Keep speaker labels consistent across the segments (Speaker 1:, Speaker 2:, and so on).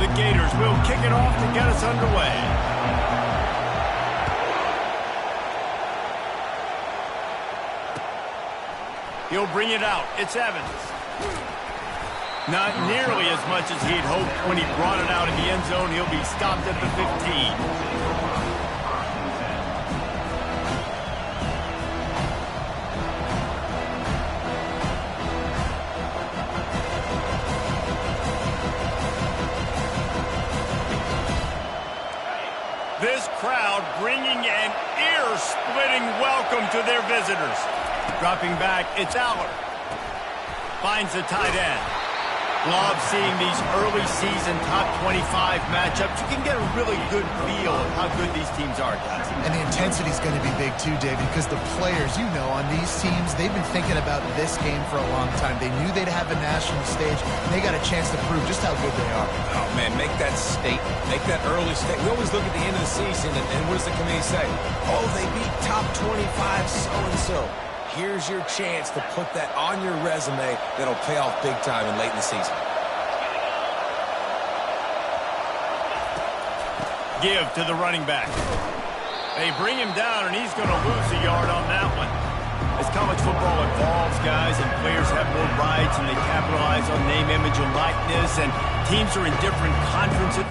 Speaker 1: The Gators will kick it off to get us underway. He'll bring it out. It's Evans. Not nearly as much as he'd hoped when he brought it out in the end zone. He'll be stopped at the 15. This crowd bringing an ear-splitting welcome to their visitors. Dropping back, it's Aller. Finds the tight end. Love seeing these early season top 25 matchups. You can get a really good feel of how good these teams are, guys.
Speaker 2: And the intensity is going to be big too, David, because the players, you know, on these teams, they've been thinking about this game for a long time. They knew they'd have a national stage, and they got a chance to prove just how good they are.
Speaker 3: Oh, man, make that statement. Make that early statement. We always look at the end of the season, and what does the committee say? Oh, they beat top 25 so-and-so. Here's your chance to put that on your resume that'll pay off big time and late in the season.
Speaker 1: Give to the running back. They bring him down, and he's going to lose a yard on that one. As college football evolves, guys, and players have more rights, and they capitalize on name, image, and likeness, and teams are in different conferences.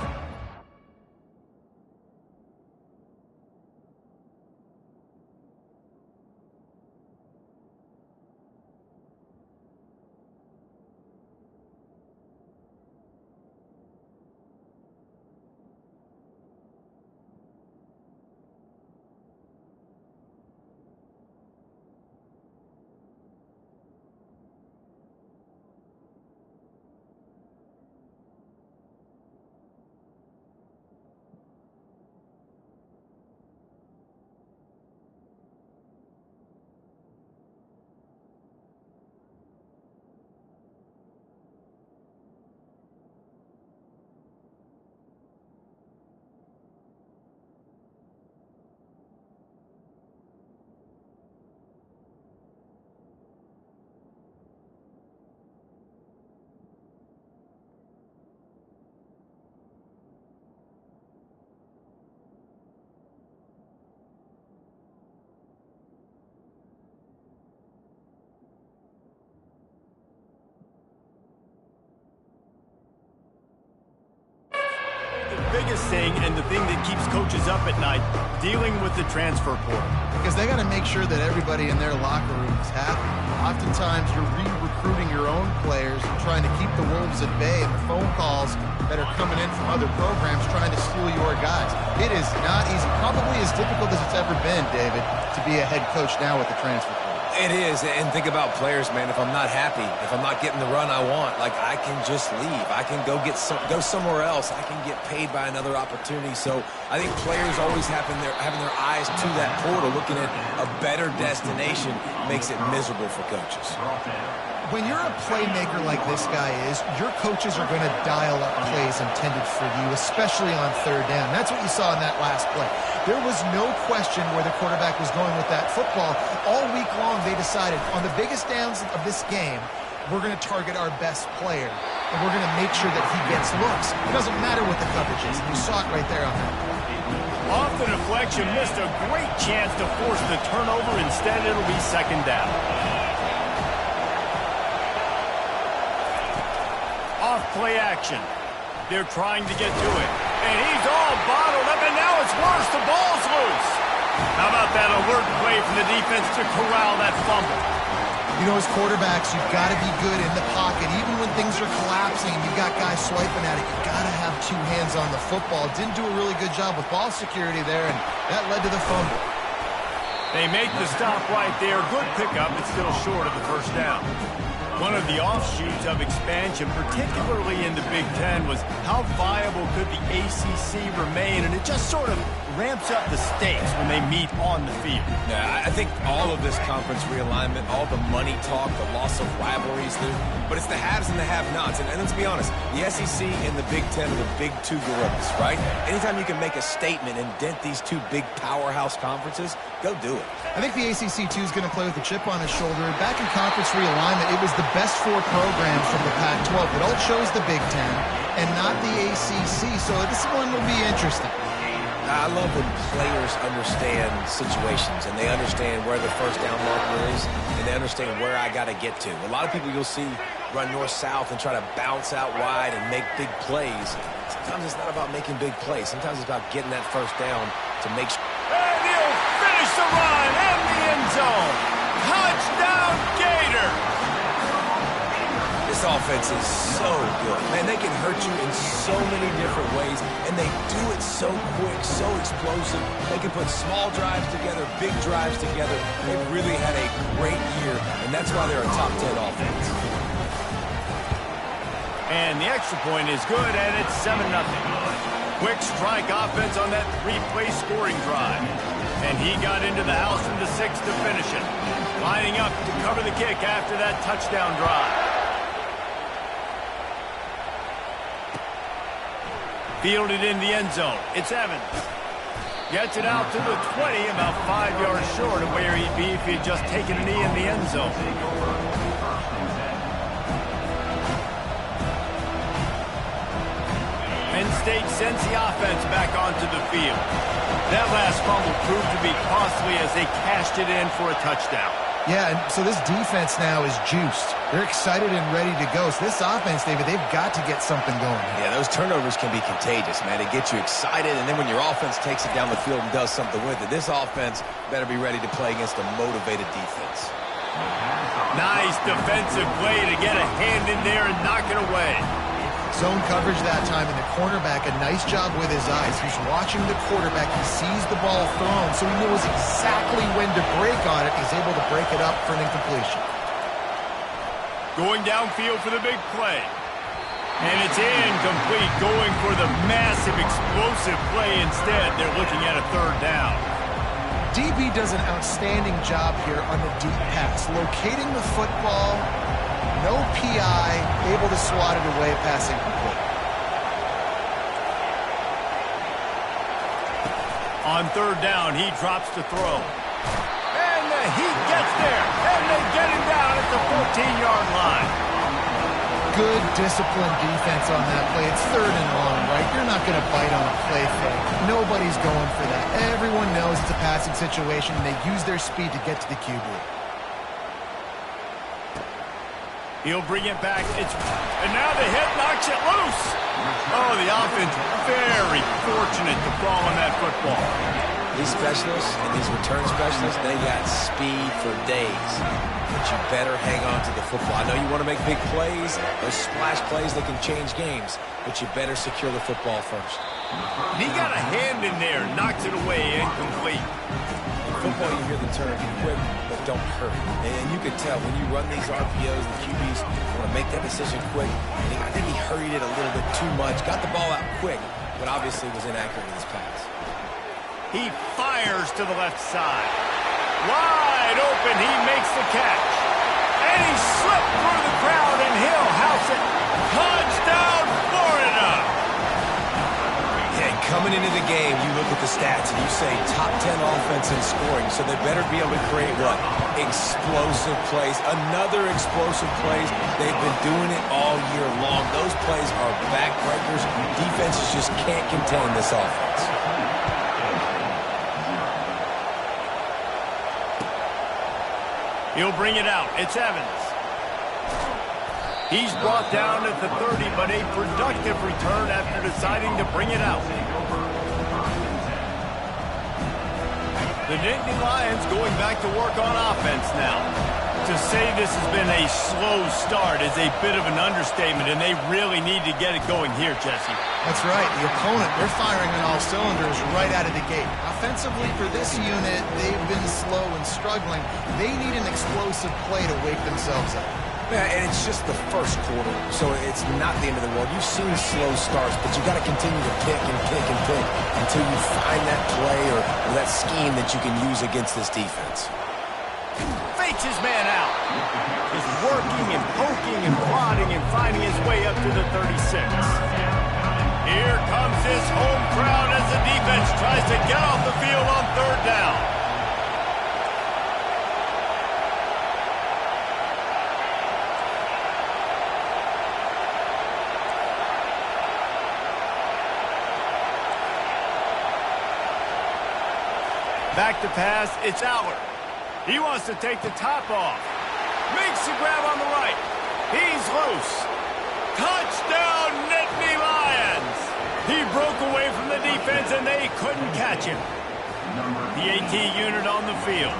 Speaker 1: Biggest thing and the thing that keeps coaches up at night, dealing with the transfer portal.
Speaker 2: Because they got to make sure that everybody in their locker room is happy. Oftentimes, you're re-recruiting your own players and trying to keep the wolves at bay, and the phone calls that are coming in from other programs trying to steal your guys. It is not easy. Probably as difficult as it's ever been, David, to be a head coach now with the transfer portal.
Speaker 3: It is, and think about players, man. If I'm not happy, if I'm not getting the run I want, like, I can just leave. I can go somewhere else. I can get paid by another opportunity. So I think players always having their eyes to that portal, looking at a better destination, makes it miserable for coaches.
Speaker 2: When you're a playmaker like this guy is, your coaches are going to dial up plays intended for you, especially on third down. That's what you saw in that last play. There was no question where the quarterback was going with that football. All week long, they decided on the biggest downs of this game, we're going to target our best player, and we're going to make sure that he gets looks. It doesn't matter what the coverage is. You saw it right there on that play.
Speaker 1: Off the deflection, missed a great chance to force the turnover. Instead, it'll be second down. Off play action. They're trying to get to it. And he's all bottled up, and now it's worse. The ball's loose. How about that alert play from the defense to corral that fumble?
Speaker 2: You know, as quarterbacks, you've got to be good in the pocket. Even when things are collapsing, you've got guys swiping at it. You've got to have two hands on the football. Didn't do a really good job with ball security there, and that led to the fumble.
Speaker 1: They make the stop right there. Good pickup, but still short of the first down. One of the offshoots of expansion, particularly in the Big Ten, was how viable could the ACC remain, and it just sort of ramps up the stakes when they meet on the field.
Speaker 3: Yeah, I think all of this conference realignment, all the money talk, the loss of rivalries, but it's the haves and the have-nots. And let's be honest, the SEC and the Big Ten are the big two gorillas, right? Anytime you can make a statement and dent these two big powerhouse conferences, go do it.
Speaker 2: I think the ACC, too, is going to play with a chip on his shoulder. Back in conference realignment, it was the the best 4 programs from the Pac-12. It all chose the Big Ten and not the ACC, so this one will be interesting.
Speaker 3: I love when players understand situations and they understand where the first down marker is and they understand where I got to get to. A lot of people you'll see run north-south and try to bounce out wide and make big plays. Sometimes it's not about making big plays. Sometimes it's about getting that first down to make sure.
Speaker 1: And he'll finish the run in the end zone. Touchdown, Gator!
Speaker 3: This offense is so good. Man, they can hurt you in so many different ways, and they do it so quick, so explosive. They can put small drives together, big drives together. They've really had a great year, and that's why they're a top 10 offense.
Speaker 1: And the extra point is good, and it's 7-0. Quick strike offense on that 3-play scoring drive. And he got into the house from the 6 to finish it. Lining up to cover the kick after that touchdown drive. Fielded in the end zone. It's Evans. Gets it out to the 20, about 5 yards short of where he'd be if he had just taken a knee in the end zone. Penn State sends the offense back onto the field. That last fumble proved to be costly as they cashed it in for a touchdown.
Speaker 2: Yeah, and so this defense now is juiced. They're excited and ready to go. So this offense, David, they've got to get something going.
Speaker 3: Yeah, those turnovers can be contagious, man. It gets you excited, and then when your offense takes it down the field and does something with it, this offense better be ready to play against a motivated defense.
Speaker 1: Nice defensive play to get a hand in there and knock it away.
Speaker 2: Zone coverage that time, and the cornerback, a nice job with his eyes. He's watching the quarterback. He sees the ball thrown, so he knows exactly when to break on it. He's able to break it up for an incompletion.
Speaker 1: Going downfield for the big play. And it's incomplete, going for the massive explosive play instead. They're looking at a 3rd down.
Speaker 2: DB does an outstanding job here on the deep pass, locating the football. No PI, able to swat it away, passing complete.
Speaker 1: On 3rd down, he drops the throw. And he gets there, and they get him down at the 14-yard line.
Speaker 2: Good disciplined defense on that play. It's 3rd and long, right? You're not going to bite on a play fake. Nobody's going for that. Everyone knows it's a passing situation, and they use their speed to get to the QB.
Speaker 1: He'll bring it back. And now the hit knocks it loose. Oh, the offense very fortunate to fall on that football.
Speaker 3: These specialists and these return specialists, they got speed for days. But you better hang on to the football. I know you want to make big plays. Those splash plays, they can change games. But you better secure the football first.
Speaker 1: He got a hand in there, knocks it away, incomplete.
Speaker 3: Football, you hear the term quick, but don't hurry. And you can tell when you run these RPOs, the QBs want to make that decision quick. And I think he hurried it a little bit too much. Got the ball out quick, but obviously was inaccurate in his pass.
Speaker 1: He fires to the left side. Wide open, he makes the catch. And he slipped through the crowd, and he'll house it. Touchdown, Florida!
Speaker 3: Coming into the game, you look at the stats and you say top 10 offense in scoring, so they better be able to create what? Explosive plays. Another explosive plays. They've been doing it all year long. Those plays are backbreakers. Defenses just can't contain this offense.
Speaker 1: He'll bring it out. It's Evans. He's brought down at the 30, but a productive return after deciding to bring it out. The Nittany Lions going back to work on offense now. To say this has been a slow start is a bit of an understatement, and they really need to get it going here, Jesse.
Speaker 2: That's right. The opponent, they're firing on all cylinders right out of the gate. Offensively, for this unit, they've been slow and struggling. They need an explosive play to wake themselves up.
Speaker 3: Yeah, and it's just the first quarter, so it's not the end of the world. You've seen slow starts, but you got to continue to pick and pick and pick until you find that play or that scheme that you can use against this defense.
Speaker 1: Fakes his man out. Just working and poking and prodding and finding his way up to the 36. Here comes this home crowd as the defense tries to get off the field on 3rd down. Back to pass, it's Aller. He wants to take the top off. Makes the grab on the right. He's loose. Touchdown, Nittany Lions! He broke away from the defense, and they couldn't catch him. The AT unit on the field.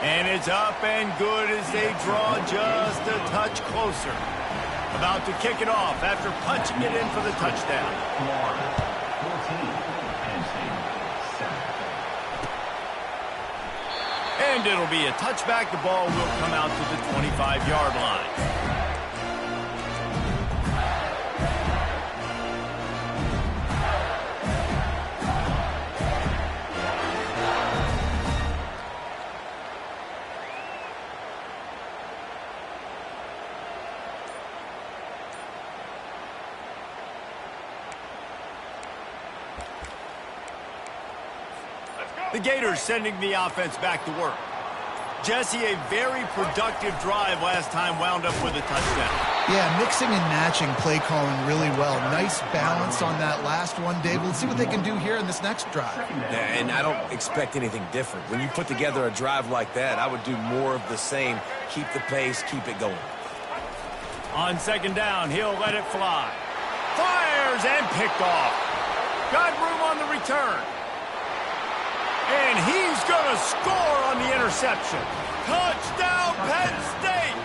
Speaker 1: And it's up and good as they draw just a touch closer. About to kick it off after punching it in for the touchdown. And it'll be a touchback. The ball will come out to the 25-yard line. The Gators sending the offense back to work. Jesse, a very productive drive last time, wound up with a touchdown.
Speaker 2: Yeah, mixing and matching play calling really well. Nice balance on that last one, Dave. Let's see what they can do here in this next drive.
Speaker 3: Yeah, and I don't expect anything different. When you put together a drive like that, I would do more of the same. Keep the pace, keep it going.
Speaker 1: On second down, he'll let it fly. Fires and picked off. Got room on the return. And he's going to score on the interception. Touchdown, Penn State!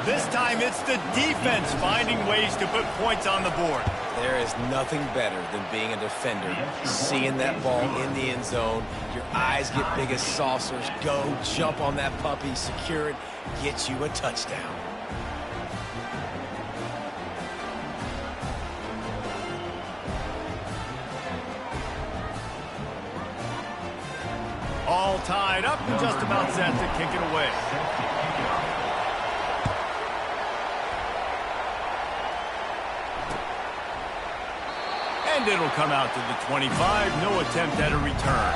Speaker 1: This time it's the defense finding ways to put points on the board.
Speaker 3: There is nothing better than being a defender, seeing that ball in the end zone. Your eyes get big as saucers. Go, jump on that puppy, secure it, get you a touchdown.
Speaker 1: All tied up and just about set to kick it away. And it'll come out to the 25. No attempt at a return.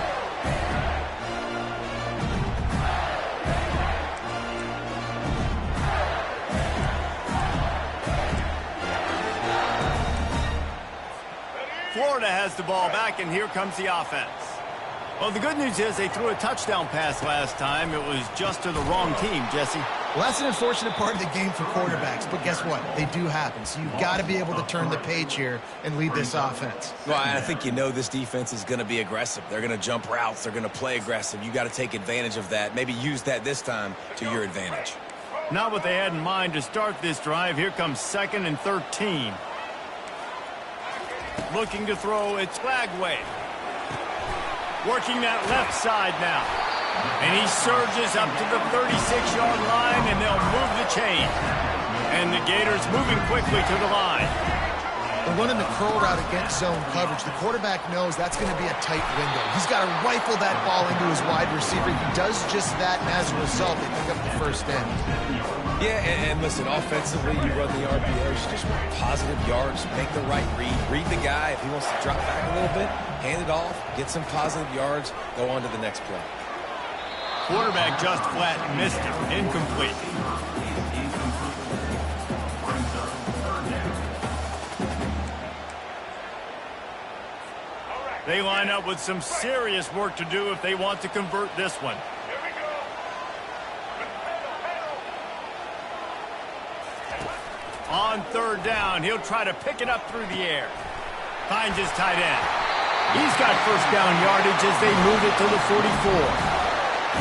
Speaker 1: Florida has the ball back, and here comes the offense. Well, the good news is they threw a touchdown pass last time. It was just to the wrong team, Jesse.
Speaker 2: Well, that's an unfortunate part of the game for quarterbacks, but guess what? They do happen. So you've got to be able to turn the page here and lead this offense.
Speaker 3: Well, I think you know this defense is going to be aggressive. They're going to jump routes. They're going to play aggressive. You got to take advantage of that. Maybe use that this time to your advantage.
Speaker 1: Not what they had in mind to start this drive. Here comes 2nd and 13. Looking to throw, it's Flagway. Working that left side now. And he surges up to the 36-yard line, and they'll move the chain. And the Gators moving quickly to the line.
Speaker 2: They're running the curl route against zone coverage. The quarterback knows that's going to be a tight window. He's got to rifle that ball into his wide receiver. He does just that, and as a result, they pick up the first down.
Speaker 3: Yeah, and listen, offensively, you run the RPOs, you just want positive yards, make the right read. Read the guy. If he wants to drop back a little bit, hand it off, get some positive yards, go on to the next play.
Speaker 1: Quarterback just flat missed him. Incomplete. They line up with some serious work to do if they want to convert this one. On third down, he'll try to pick it up through the air. Finds his tight end. He's got first down yardage as they move it to the 44.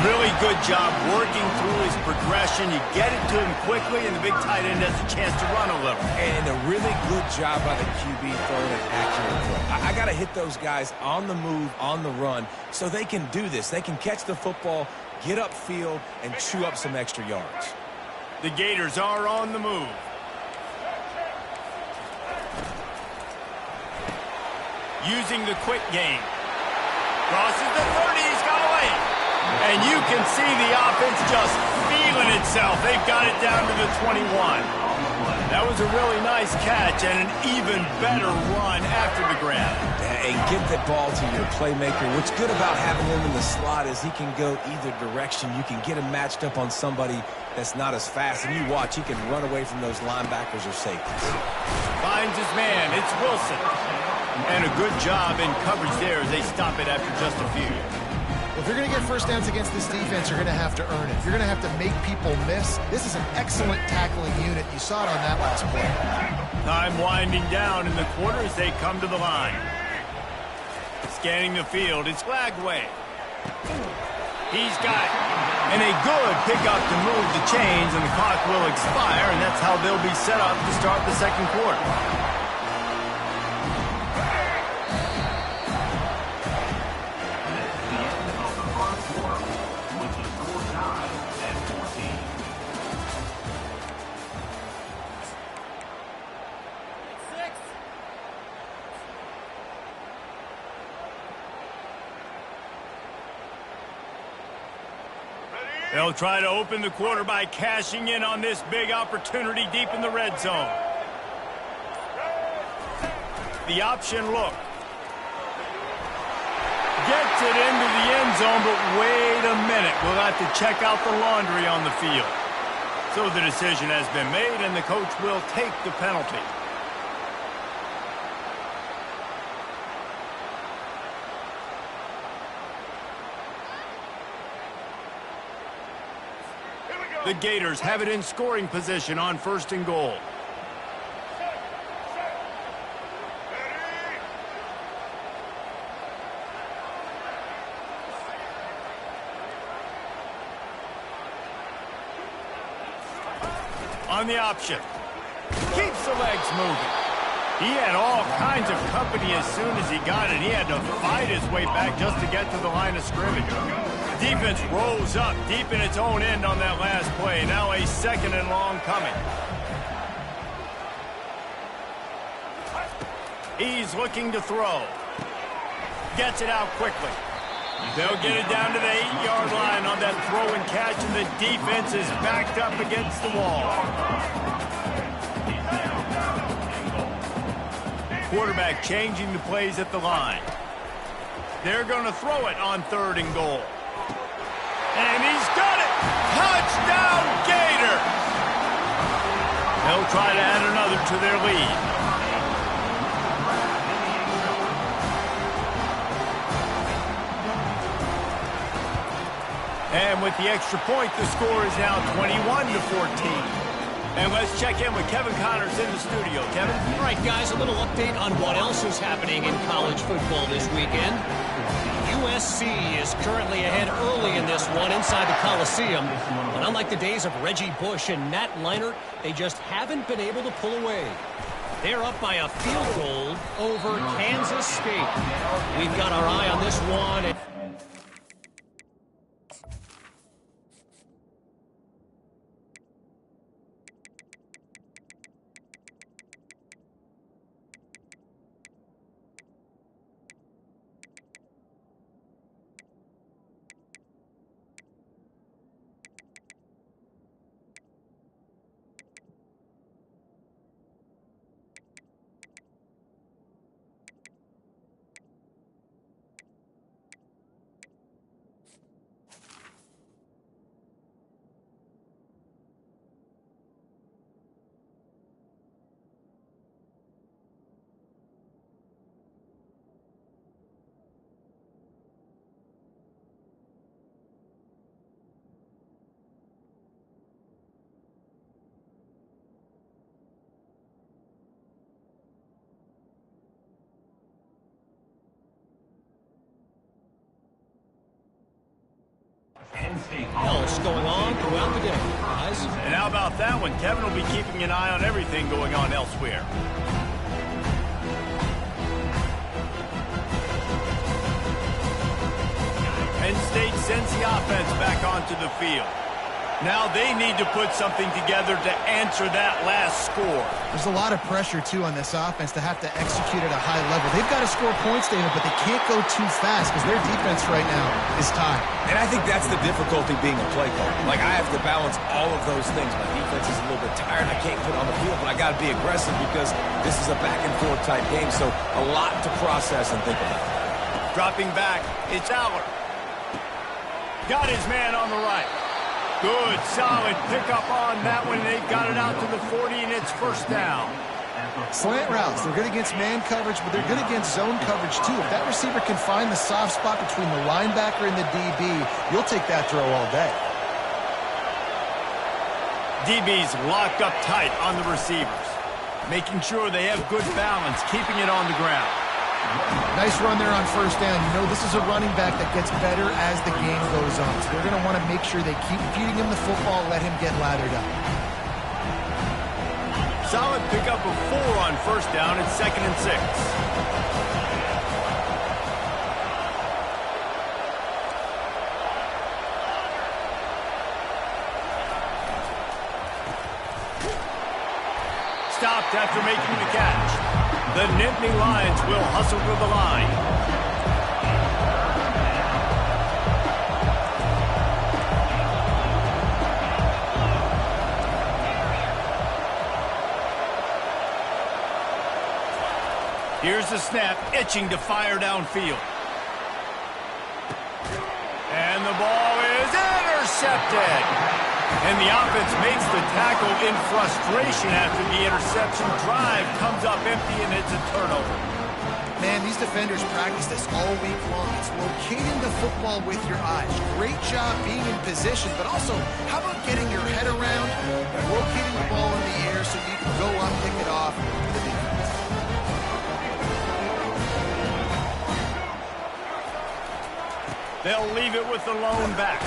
Speaker 1: Really good job working through his progression. You get it to him quickly, and the big tight end has a chance to run a little.
Speaker 3: And a really good job by the QB throwing an accurate throw. I got to hit those guys on the move, on the run, so they can do this. They can catch the football, get upfield, and chew up some extra yards.
Speaker 1: The Gators are on the move. Using the quick game. Crosses the 30, he's got a lane. And you can see the offense just feeling itself. They've got it down to the 21. That was a really nice catch and an even better run after the grab.
Speaker 3: And get the ball to your playmaker. What's good about having him in the slot is he can go either direction. You can get him matched up on somebody that's not as fast, and you watch, he can run away from those linebackers or safeties.
Speaker 1: Finds his man. It's Wilson. And a good job in coverage there as they stop it after just a few.
Speaker 2: If you're going to get first downs against this defense, you're going to have to earn it. You're going to have to make people miss. This is an excellent tackling unit. You saw it on that last play.
Speaker 1: Time winding down in the quarter as they come to the line. Scanning the field, it's Lagway. He's got it. And a good pickup to move the chains, and the clock will expire, and that's how they'll be set up to start the second quarter. They'll try to open the quarter by cashing in on this big opportunity deep in the red zone. The option look. Gets it into the end zone, but wait a minute. We'll have to check out the laundry on the field. So the decision has been made, and the coach will take the penalty. The Gators have it in scoring position on 1st and goal. On the option. Keeps the legs moving. He had all kinds of company as soon as he got it. He had to fight his way back just to get to the line of scrimmage. Defense rolls up deep in its own end on that last play. Now a 2nd and long coming. He's looking to throw. Gets it out quickly. They'll get it down to the 8-yard line on that throw and catch, and the defense is backed up against the wall. Quarterback changing the plays at the line. They're going to throw it on 3rd and goal. And he's got it! Touchdown, Gator! They'll try to add another to their lead. And with the extra point, the score is now 21-14. And let's check in with Kevin Connors in the studio. Kevin?
Speaker 4: All right, guys, a little update on what else is happening in college football this weekend. USC is currently ahead early in this one inside the Coliseum. But unlike the days of Reggie Bush and Matt Leinart, they just haven't been able to pull away. They're up by a field goal over Kansas State. We've got our eye on this one. Else going on throughout the day, guys.
Speaker 1: And how about that one? Kevin will be keeping an eye on everything going on elsewhere. Penn State sends the offense back onto the field. Now they need to put something together to answer that last score.
Speaker 2: There's a lot of pressure, too, on this offense to have to execute at a high level. They've got to score points, David, but they can't go too fast because their defense right now is tied.
Speaker 3: And I think that's the difficulty being a play caller. Like, I have to balance all of those things. My defense is a little bit tired. I can't put on the field, but I got to be aggressive because this is a back-and-forth type game, so a lot to process and think about.
Speaker 1: Dropping back, it's Aller. Got his man on the right. Good, solid pickup on that one. They've got it out to the 40, and it's first down.
Speaker 2: Slant routes, they're good against man coverage, but they're good against zone coverage too. If that receiver can find the soft spot between the linebacker and the DB, you'll take that throw all day.
Speaker 1: DB's locked up tight on the receivers, making sure they have good balance, keeping it on the ground.
Speaker 2: Nice run there on first down. You know, this is a running back that gets better as the game goes on, so they're going to want to make sure they keep feeding him the football, let him get lathered up.
Speaker 1: Solid pickup of 4 on first down. It's 2nd and 6. Stopped after making the catch. The Nittany Lions will hustle to the line. Here's the snap, itching to fire downfield. And the ball is intercepted. And the offense makes the tackle in frustration after the interception. Drive comes up empty, and it's a turnover.
Speaker 2: Man, these defenders practice this all week long. It's locating the football with your eyes. Great job being in position, but also, how about getting your head around and locating the ball in the air so you can go up, pick it off for the defense.
Speaker 1: They'll leave it with the lone back.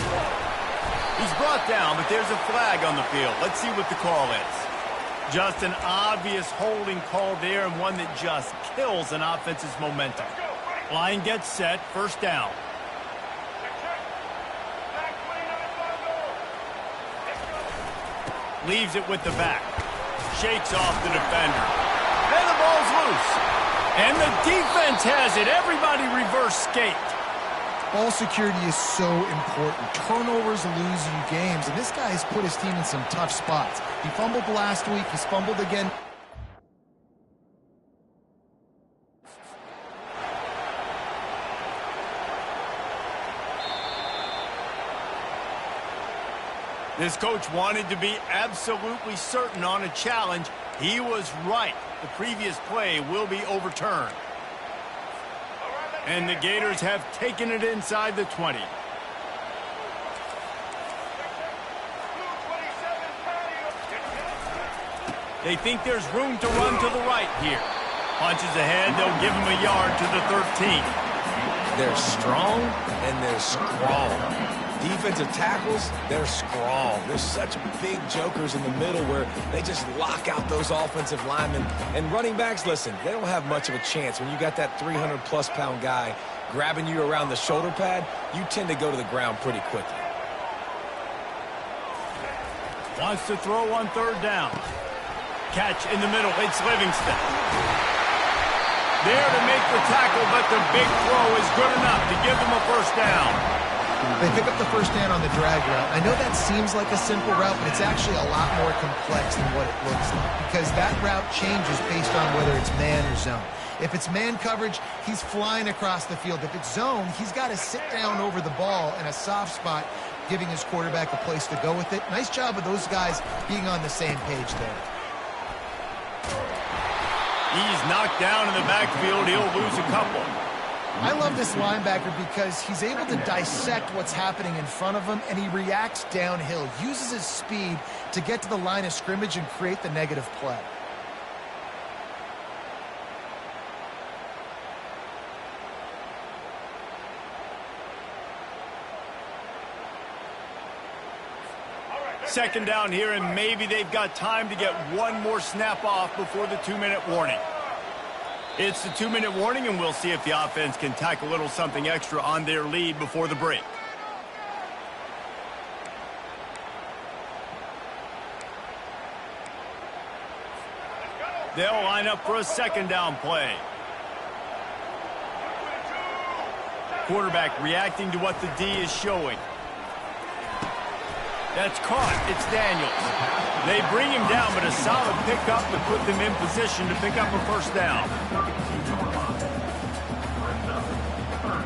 Speaker 1: He's brought down, but there's a flag on the field. Let's see what the call is. Just an obvious holding call there, and one that just kills an offense's momentum. Line gets set, first down. Leaves it with the back. Shakes off the defender. And the ball's loose. And the defense has it. Everybody reverse skate.
Speaker 2: Ball security is so important. Turnovers lose you games, and this guy has put his team in some tough spots. He fumbled last week. He's fumbled again.
Speaker 1: This coach wanted to be absolutely certain on a challenge. He was right. The previous play will be overturned. And the Gators have taken it inside the 20. They think there's room to run to the right here. Punches ahead, they'll give him a yard to the 13.
Speaker 3: They're strong and they're strong. Defensive tackles, they're strong. There's such big jokers in the middle where they just lock out those offensive linemen. And running backs, listen, they don't have much of a chance. When you got that 300-plus pound guy grabbing you around the shoulder pad, you tend to go to the ground pretty quickly.
Speaker 1: Wants to throw on third down. Catch in the middle. It's Livingston. There to make the tackle, but the big throw is good enough to give them a first down.
Speaker 2: They pick up the first down on the drag route. I know that seems like a simple route, but it's actually a lot more complex than what it looks like, because that route changes based on whether it's man or zone. If it's man coverage, he's flying across the field. If it's zone, he's got to sit down over the ball in a soft spot, giving his quarterback a place to go with it. Nice job of those guys being on the same page there.
Speaker 1: He's knocked down in the backfield. He'll lose a couple.
Speaker 2: I love this linebacker because he's able to dissect what's happening in front of him, and he reacts downhill, uses his speed to get to the line of scrimmage and create the negative play.
Speaker 1: Second down here, and maybe they've got time to get one more snap off before the 2-minute warning. It's the 2-minute warning, and we'll see if the offense can tack a little something extra on their lead before the break. They'll line up for a second down play. Quarterback reacting to what the D is showing. That's caught. It's Daniels. They bring him down, but a solid pickup to put them in position to pick up a first down.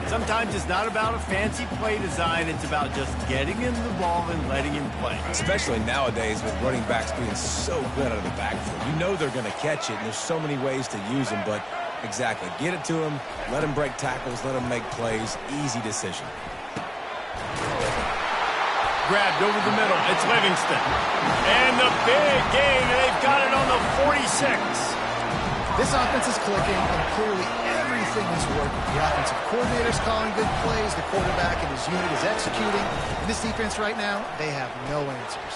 Speaker 1: Sometimes it's not about a fancy play design. It's about just getting him the ball and letting him play.
Speaker 3: Especially nowadays with running backs being so good out of the backfield. You know they're going to catch it, and there's so many ways to use them, but exactly. Get it to him, let him break tackles, let him make plays. Easy decision.
Speaker 1: Grabbed over the middle. It's Livingston. And the big gain. They've got it on the 46.
Speaker 2: This offense is clicking, and clearly everything is working. The offensive coordinator's calling good plays. The quarterback and his unit is executing. And this defense right now, they have no answers.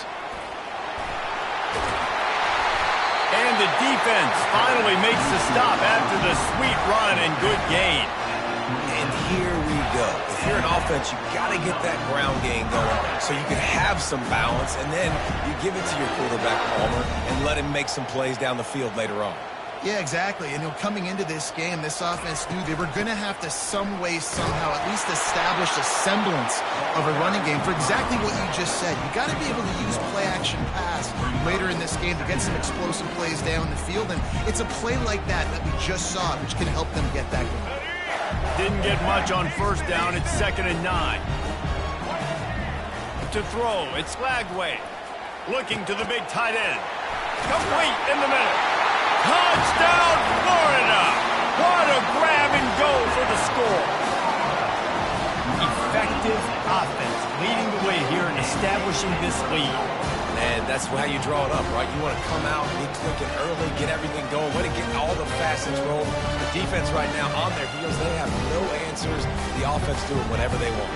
Speaker 1: And the defense finally makes the stop after the sweet run and good gain.
Speaker 3: And here we go. If you're an offense, you got to get that ground game going so you can have some balance, and then you give it to your quarterback, Palmer, and let him make some plays down the field later on.
Speaker 2: Yeah, exactly. And coming into this game, this offense knew they were going to have to some way, somehow, at least establish a semblance of a running game for exactly what you just said. You got to be able to use play-action pass later in this game to get some explosive plays down the field. And it's a play like that we just saw, which can help them get that going.
Speaker 1: Didn't get much on first down. It's 2nd and 9. To throw, it's Lagway. Looking to the big tight end. Complete in the middle. Touchdown, Florida! What a grab and go for the score. Effective offense leading the way here and establishing this lead.
Speaker 3: And that's how you draw it up, right? You want to come out, be clicking early, get everything going, let it get all the facets rolling. The defense right now on their heels, they have no answers. The offense doing whatever they want.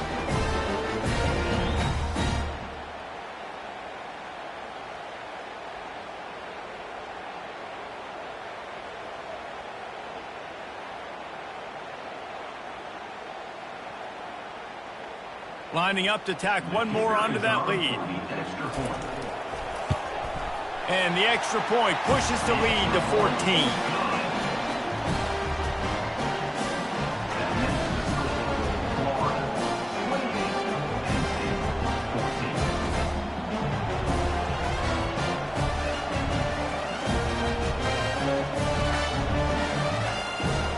Speaker 1: Lining up to tack one more onto that lead. And the extra point pushes the lead to 14.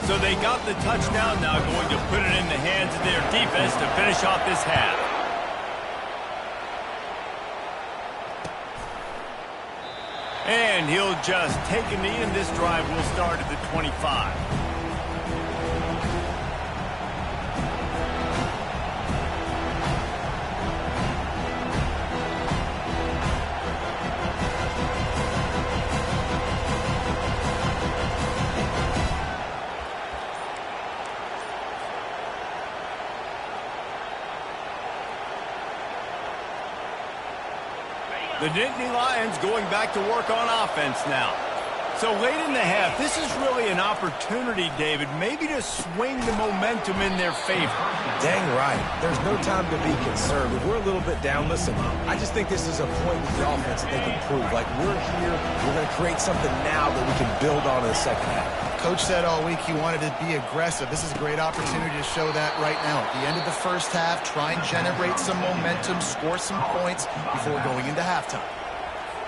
Speaker 1: So they got the touchdown, now going to put it in the hands of their defense to finish off this half. And he'll just take a knee, and this drive will start at the 25. The Nittany Lions going back to work on offense now. So late in the half, this is really an opportunity, David, maybe to swing the momentum in their favor.
Speaker 3: Dang right. There's no time to be concerned. If we're a little bit down, listen, I just think this is a point with the offense that they can prove. Like, we're here, we're going to create something now that we can build on in the second half.
Speaker 2: Coach said all week he wanted to be aggressive. This is a great opportunity to show that right now. At the end of the first half, try and generate some momentum, score some points before going into halftime.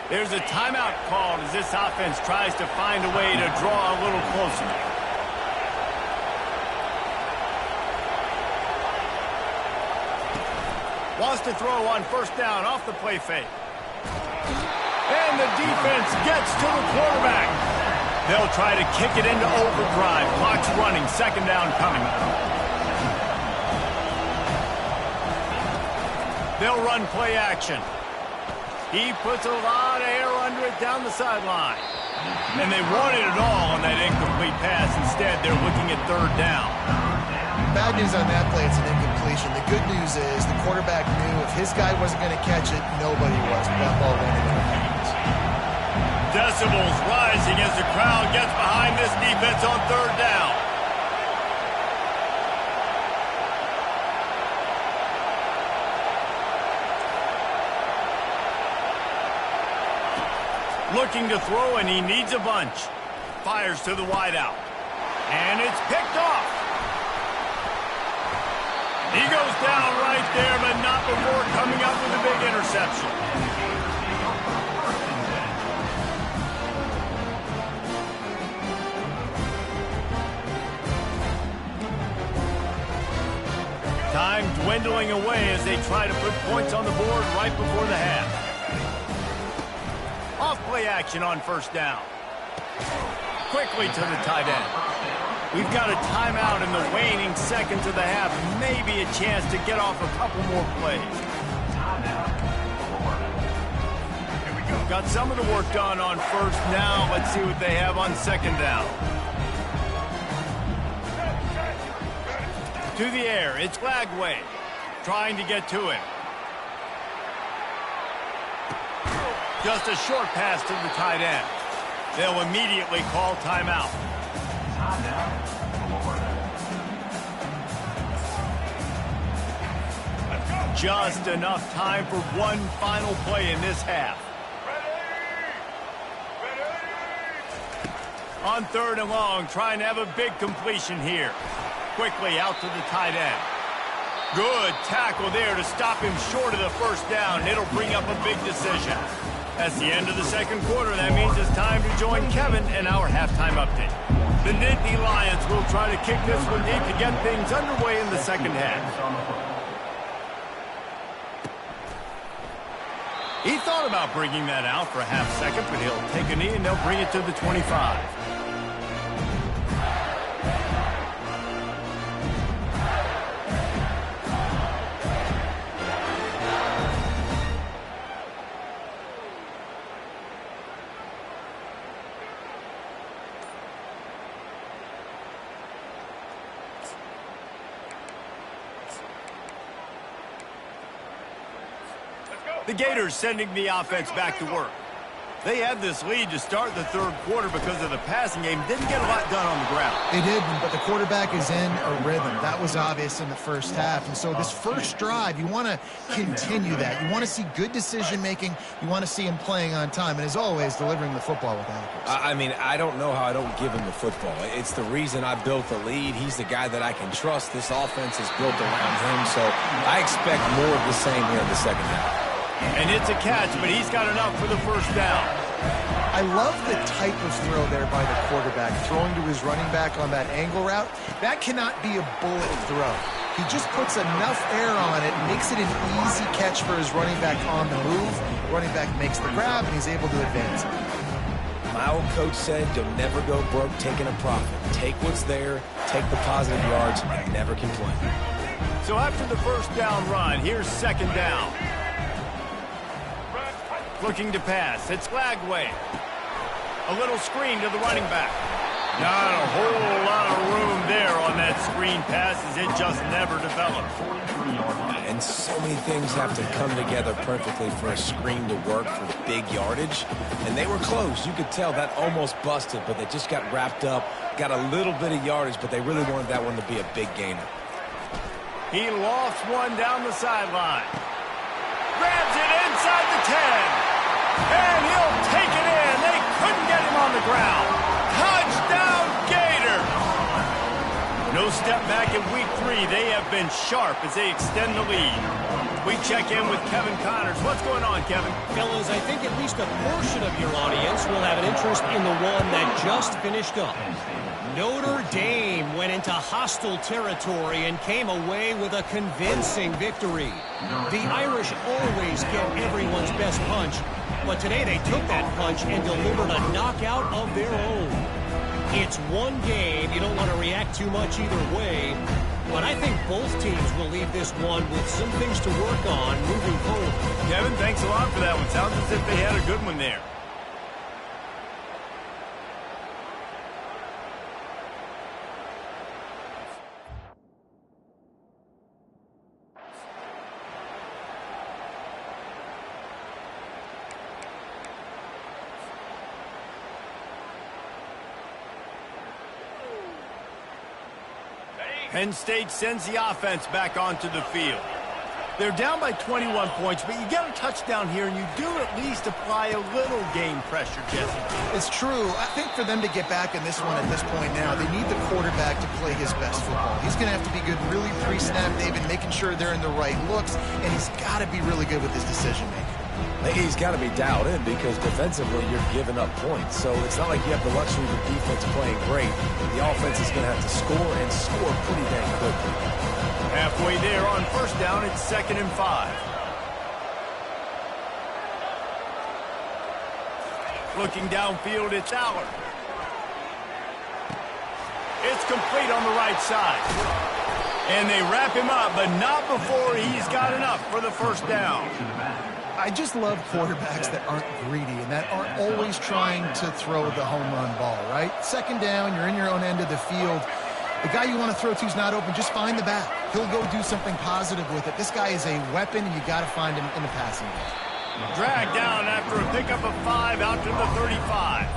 Speaker 1: There's a timeout called as this offense tries to find a way to draw a little closer. Wants to throw on first down off the play fake. And the defense gets to the quarterback. They'll try to kick it into overdrive. Clock's running, second down coming. They'll run play action. He puts a lot of air under it down the sideline. And they wanted it all on that incomplete pass. Instead, they're looking at third down.
Speaker 2: Bad news on that play, it's an incompletion. The good news is the quarterback knew if his guy wasn't going to catch it, nobody was. That ball went into the hands.
Speaker 1: Decibels rising as the crowd gets behind this defense on third down. Looking to throw, and he needs a bunch. Fires to the wideout. And it's picked off. He goes down right there, but not before coming up with a big interception. dwindling away as they try to put points on the board right before the half. Off-play action on first down. Quickly to the tight end. We've got a timeout in the waning seconds of the half. Maybe a chance to get off a couple more plays. Got some of the work done on first. Now let's see what they have on second down. To the air, it's Lagway trying to get to him. Just a short pass to the tight end. They'll immediately call timeout. Just enough time for one final play in this half. On third and long, trying to have a big completion here. Quickly out to the tight end. Good tackle there to stop him short of the first down. It'll bring up a big decision. That's the end of the second quarter. That means it's time to join Kevin in our halftime update. The Nittany Lions will try to kick this one deep to get things underway in the second half. He thought about bringing that out for a half second, but he'll take a knee and they'll bring it to the 25. The Gators sending the offense back to work. They had this lead to start the third quarter because of the passing game. Didn't get a lot done on the ground.
Speaker 2: They didn't, but the quarterback is in a rhythm. That was obvious in the first half. And so this first drive, you want to continue that. You want to see good decision-making. You want to see him playing on time. And as always, delivering the football with accuracy.
Speaker 3: I mean, I don't know how I don't give him the football. It's the reason I built the lead. He's the guy that I can trust. This offense is built around him. So I expect more of the same here in the second half.
Speaker 1: And it's a catch, but he's got enough for the first down.
Speaker 2: I love the type of throw there by the quarterback, throwing to his running back on that angle route. That cannot be a bullet throw. He just puts enough air on it, makes it an easy catch for his running back on the move. Running back makes the grab, and he's able to advance it.
Speaker 3: My old coach said, you'll never go broke taking a profit. Take what's there, take the positive yards, and never complain.
Speaker 1: So after the first down run, here's second down. Looking to pass. It's Lagway. A little screen to the running back. Not a whole lot of room there on that screen pass as it just never developed.
Speaker 3: And so many things have to come together perfectly for a screen to work for big yardage. And they were close. You could tell that almost busted, but they just got wrapped up, got a little bit of yardage, but they really wanted that one to be a big gainer.
Speaker 1: He lofts one down the sideline. Grabs it inside the 10. And he'll take it in. They couldn't get him on the ground. Touchdown, Gator. No step back in week 3. They have been sharp as they extend the lead. We check in with Kevin Connors. What's going on, Kevin?
Speaker 4: Fellas, I think at least a portion of your audience will have an interest in the one that just finished up. Notre Dame went into hostile territory and came away with a convincing victory. The Irish always get everyone's best punch, but today they took that punch and delivered a knockout of their own. It's one game. You don't want to react too much either way, but I think both teams will leave this one with some things to work on moving forward.
Speaker 1: Kevin, thanks a lot for that one. Sounds as if they had a good one there. Penn State sends the offense back onto the field. They're down by 21 points, but you get a touchdown here, and you do at least apply a little game pressure, Jesse.
Speaker 2: It's true. I think for them to get back in this one at this point now, they need the quarterback to play his best football. He's going to have to be good really pre-snap, David, making sure they're in the right looks, and he's got to be really good with his decision-making.
Speaker 3: He's got to be dialed in because defensively you're giving up points. So it's not like you have the luxury of the defense playing great. The offense is going to have to score and score pretty dang quickly.
Speaker 1: Halfway there on first down, it's 2nd and 5. Looking downfield, it's Aller. It's complete on the right side. And they wrap him up, but not before he's got enough for the first down.
Speaker 2: I just love quarterbacks that aren't greedy and that aren't always trying to throw the home run ball, right? 2nd down, you're in your own end of the field. The guy you want to throw to is not open. Just find the back. He'll go do something positive with it. This guy is a weapon, and you got to find him in the passing game.
Speaker 1: Dragged down after a pickup of 5 out to the 35.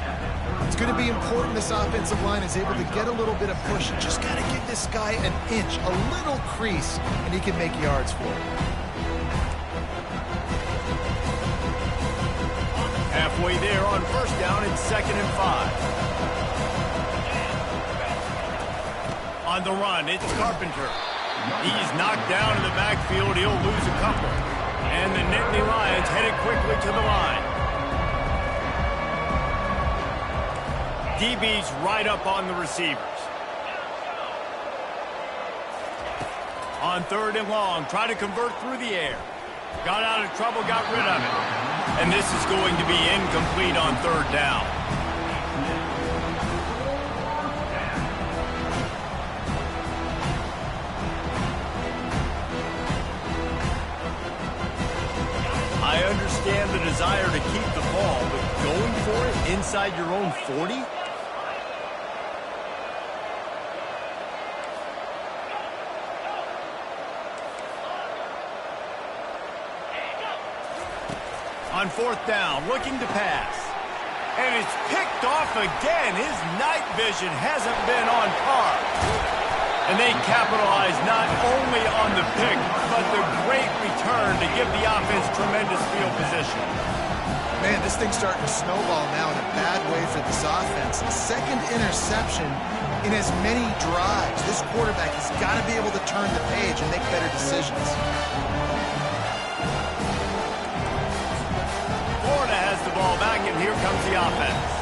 Speaker 2: It's going to be important this offensive line is able to get a little bit of push. You just got to give this guy an inch, a little crease, and he can make yards for it.
Speaker 1: Halfway there on first down, it's 2nd and 5. On the run, it's Carpenter. He's knocked down in the backfield. He'll lose a couple. And the Nittany Lions headed quickly to the line. DB's right up on the receivers. On 3rd and long, try to convert through the air. Got out of trouble, got rid of it. And this is going to be incomplete on 3rd down. I understand the desire to keep the ball, but going for it inside your own 40? On 4th down, looking to pass. And it's picked off again. His night vision hasn't been on par. And they capitalize not only on the pick, but the great return to give the offense tremendous field position.
Speaker 2: Man, this thing's starting to snowball now in a bad way for this offense. 2nd interception in as many drives. This quarterback has got to be able to turn the page and make better decisions.
Speaker 1: Florida has the ball back, and here comes the offense.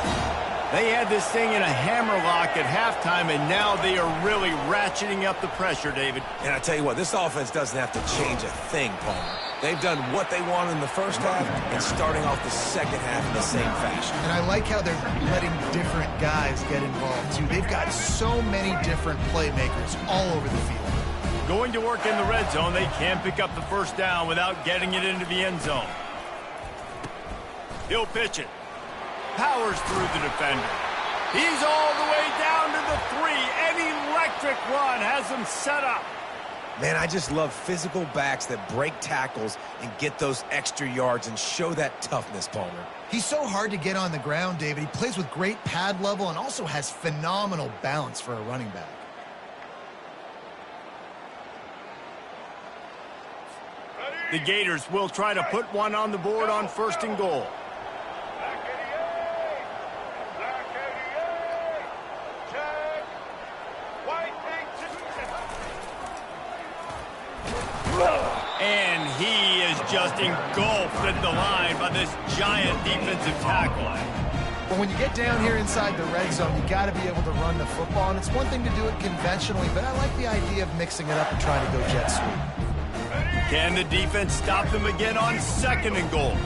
Speaker 1: They had this thing in a hammerlock at halftime, and now they are really ratcheting up the pressure, David.
Speaker 3: And I tell you what, this offense doesn't have to change a thing, Palmer. They've done what they wanted in the first half and starting off the second half in the same fashion.
Speaker 2: And I like how they're letting different guys get involved, too. They've got so many different playmakers all over the field.
Speaker 1: Going to work in the red zone, they can't pick up the first down without getting it into the end zone. He'll pitch it. Powers through the defender. He's all the way down to the 3. An electric run has him set up.
Speaker 3: Man, I just love physical backs that break tackles and get those extra yards and show that toughness, Palmer.
Speaker 2: He's so hard to get on the ground, David. He plays with great pad level and also has phenomenal balance for a running back.
Speaker 1: The Gators will try to put one on the board on 1st and goal. And he is just engulfed at the line by this giant defensive tackle.
Speaker 2: But when you get down here inside the red zone, you got to be able to run the football. And it's one thing to do it conventionally, but I like the idea of mixing it up and trying to go jet sweep.
Speaker 1: Can the defense stop them again on 2nd and goal?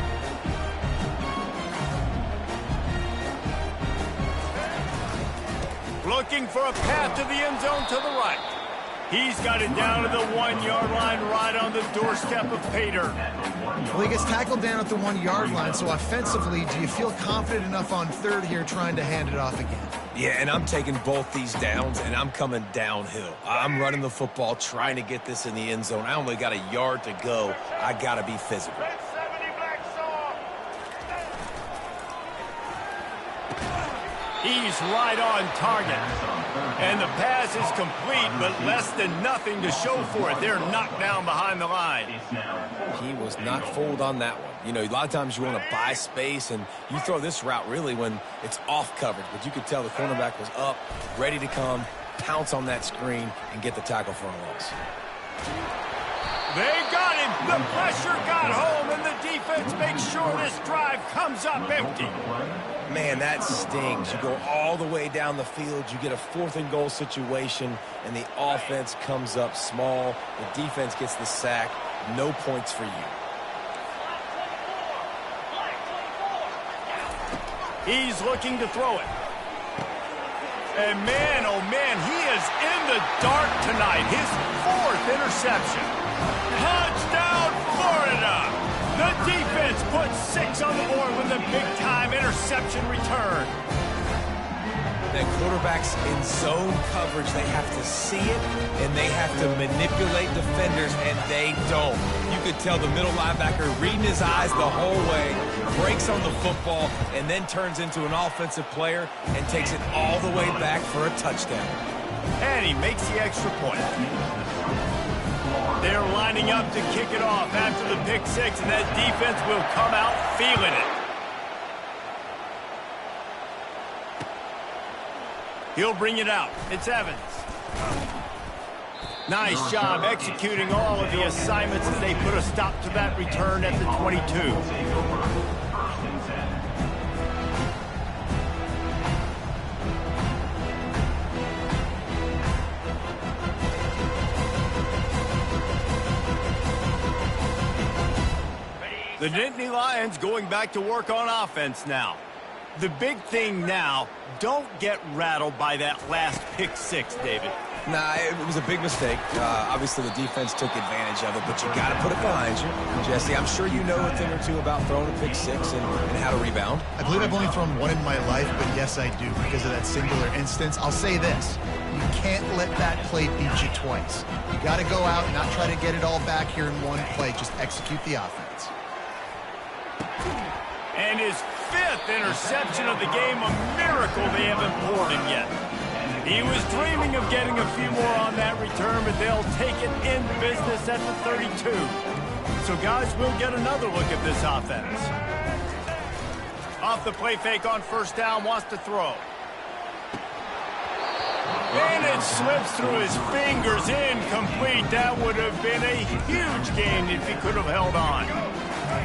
Speaker 1: Looking for a path to the end zone to the right. He's got it down to the 1-yard line right on the doorstep of Pater.
Speaker 2: Well, he gets tackled down at the 1-yard line, so offensively, do you feel confident enough on 3rd here trying to hand it off again?
Speaker 3: Yeah, and I'm taking both these downs, and I'm coming downhill. I'm running the football, trying to get this in the end zone. I only got a yard to go. I got to be physical.
Speaker 1: He's right on target. And the pass is complete, but less than nothing to show for it. They're knocked down behind the line.
Speaker 3: He was not fooled on that one. You know, a lot of times you want to buy space, and you throw this route really when it's off coverage. But you could tell the cornerback was up, ready to come, pounce on that screen, and get the tackle for a loss.
Speaker 1: They got him. The pressure got home, and the defense makes sure this drive comes up empty.
Speaker 3: Man, that stings. You go all the way down the field, you get a 4th and goal situation, and the offense comes up small. The defense gets the sack. No points for you.
Speaker 1: He's looking to throw it. And man, oh man, he is in the dark tonight. His 4th interception. Touchdown, Florida! The defense puts 6 on the board with a big-time interception return.
Speaker 3: And quarterbacks in zone coverage, they have to see it, and they have to manipulate defenders, and they don't. You could tell the middle linebacker reading his eyes the whole way, breaks on the football, and then turns into an offensive player and takes it all the way back for a touchdown.
Speaker 1: And he makes the extra point. They're lining up to kick it off after the pick 6, and that defense will come out feeling it. He'll bring it out. It's Evans. Nice job executing all of the assignments as they put a stop to that return at the 22. The Nittany Lions going back to work on offense now. The big thing now, don't get rattled by that last pick 6, David.
Speaker 3: Nah, it was a big mistake. Obviously, the defense took advantage of it, but you got to put it behind you. Jesse, I'm sure you know a thing or two about throwing a pick 6 and how to rebound.
Speaker 2: I believe I've only thrown 1 in my life, but yes, I do because of that singular instance. I'll say this. You can't let that play beat you twice. You got to go out and not try to get it all back here in one play. Just execute the offense.
Speaker 1: And his 5th interception of the game, a miracle they haven't poured him yet. He was dreaming of getting a few more on that return, but they'll take it in business at the 32. So, guys, we'll get another look at this offense. Off the play fake on 1st down, wants to throw. And it slips through his fingers, incomplete. That would have been a huge gain if he could have held on.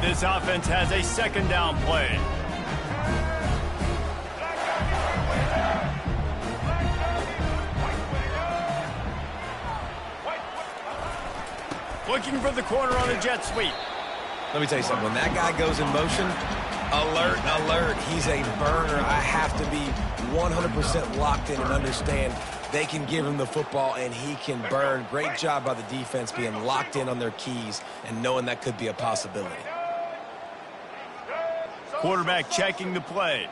Speaker 1: This offense has a 2nd down play. Looking for the corner on a jet sweep.
Speaker 3: Let me tell you something. When that guy goes in motion, alert, alert. He's a burner. I have to be 100% locked in and understand they can give him the football and he can burn. Great job by the defense being locked in on their keys and knowing that could be a possibility.
Speaker 1: Quarterback checking the play.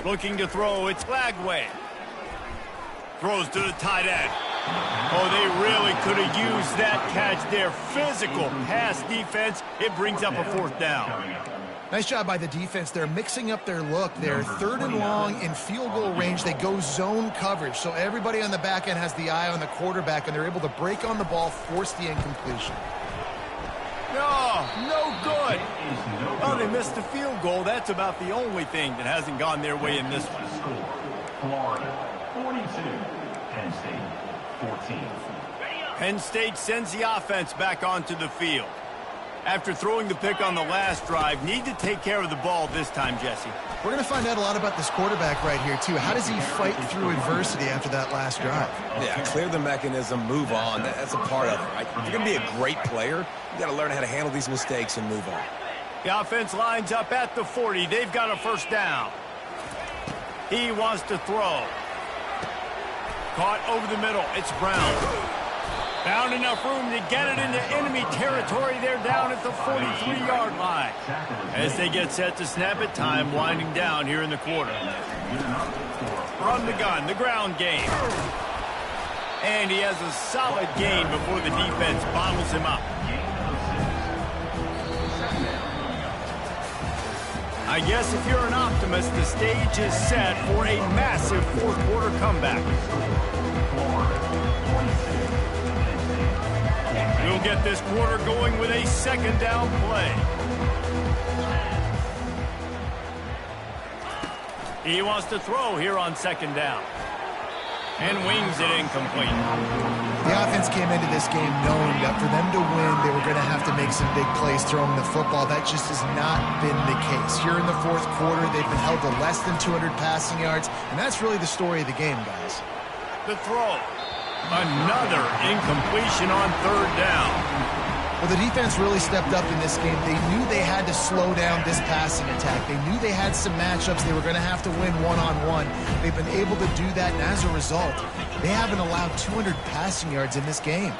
Speaker 1: Looking to throw. It's Lagway. Throws to the tight end. Oh, they really could have used that catch there. Physical pass defense. It brings up a 4th down.
Speaker 2: Nice job by the defense. They're mixing up their look. They're 3rd and long in field goal range. They go zone coverage. So everybody on the back end has the eye on the quarterback, and they're able to break on the ball, force the incompletion.
Speaker 1: No good. Oh, they missed the field goal. That's about the only thing that hasn't gone their way in this one.
Speaker 5: Florida, 42. Penn State, 14.
Speaker 1: Penn State sends the offense back onto the field. After throwing the pick on the last drive, need to take care of the ball this time, Jesse.
Speaker 2: We're going to find out a lot about this quarterback right here, too. How does he fight through adversity after that last drive?
Speaker 3: Yeah, clear the mechanism, move on. That's a part of it, right? If you're going to be a great player, you got to learn how to handle these mistakes and move on.
Speaker 1: The offense lines up at the 40. They've got a 1st down. He wants to throw. Caught over the middle. It's Brown. Found enough room to get it into enemy territory. They're down at the 43-yard line. As they get set to snap it, time winding down here in the quarter. From the gun, the ground game. And he has a solid gain before the defense bottles him up. I guess if you're an optimist, the stage is set for a massive 4th quarter comeback. We'll get this quarter going with a 2nd down play. He wants to throw here on 2nd down. And wings it incomplete.
Speaker 2: The offense came into this game knowing that for them to win, they were going to have to make some big plays throwing the football. That just has not been the case. Here in the fourth quarter, they've been held to less than 200 passing yards, and that's really the story of the game, guys.
Speaker 1: The throw. Another incompletion on third down.
Speaker 2: Well, the defense really stepped up in this game. They knew they had to slow down this passing attack. They knew they had some matchups they were going to have to win one-on-one. They've been able to do that, and as a result, they haven't allowed 200 passing yards in this game.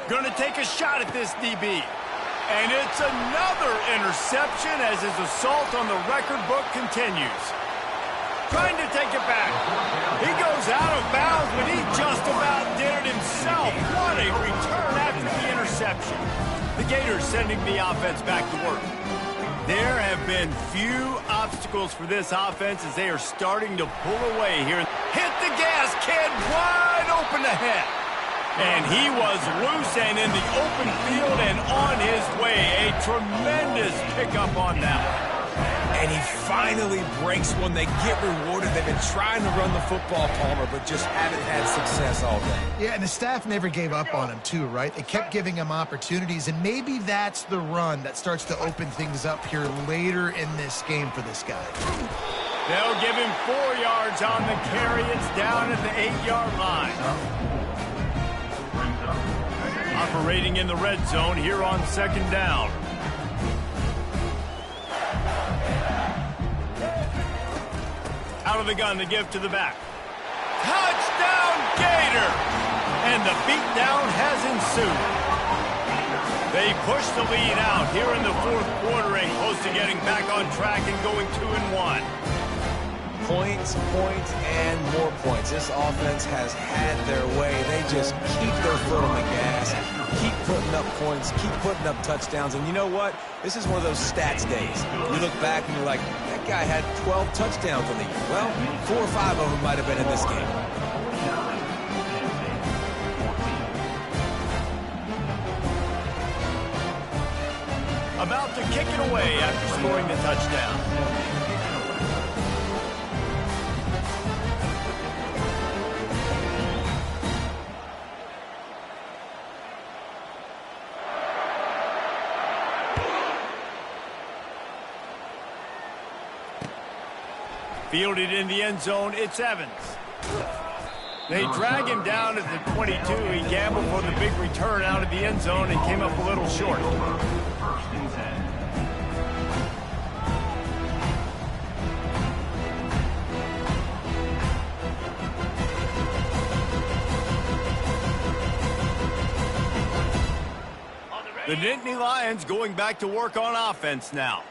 Speaker 1: Going to take a shot at this DB. And it's another interception as his assault on the record book continues. Trying to take it back. He goes out of bounds, but he just about did it himself. What a return after the interception. The Gators sending the offense back to work. There have been few obstacles for this offense as they are starting to pull away here. Hit the gas, kid, wide open ahead. And he was loose and in the open field and on his way. A tremendous pickup on that.
Speaker 3: And he finally breaks one. They get rewarded. They've been trying to run the football, Palmer, but just haven't had success all day.
Speaker 2: Yeah, and the staff never gave up on him, too, right? They kept giving him opportunities, and maybe that's the run that starts to open things up here later in this game for this guy.
Speaker 1: They'll give him 4 yards on the carry. It's down at the 8-yard line. Operating in the red zone here on second down. Out of the gun to give to the back. Touchdown, Gator! And the beatdown has ensued. They push the lead out here in the fourth quarter and close to getting back on track and going 2-1.
Speaker 3: Points, points, and more points. This offense has had their way. They just keep their foot on the gas, keep putting up points, keep putting up touchdowns. And you know what? This is one of those stats days. You look back and you're like, that guy had 12 touchdowns on the year. Well, 4 or 5 of them might have been in this game.
Speaker 1: About to kick it away after scoring the touchdown. Fielded in the end zone, it's Evans. They drag him down at the 22. He gambled for the big return out of the end zone and came up a little short.
Speaker 5: First and 10.
Speaker 1: The Nittany Lions going back to work on offense now.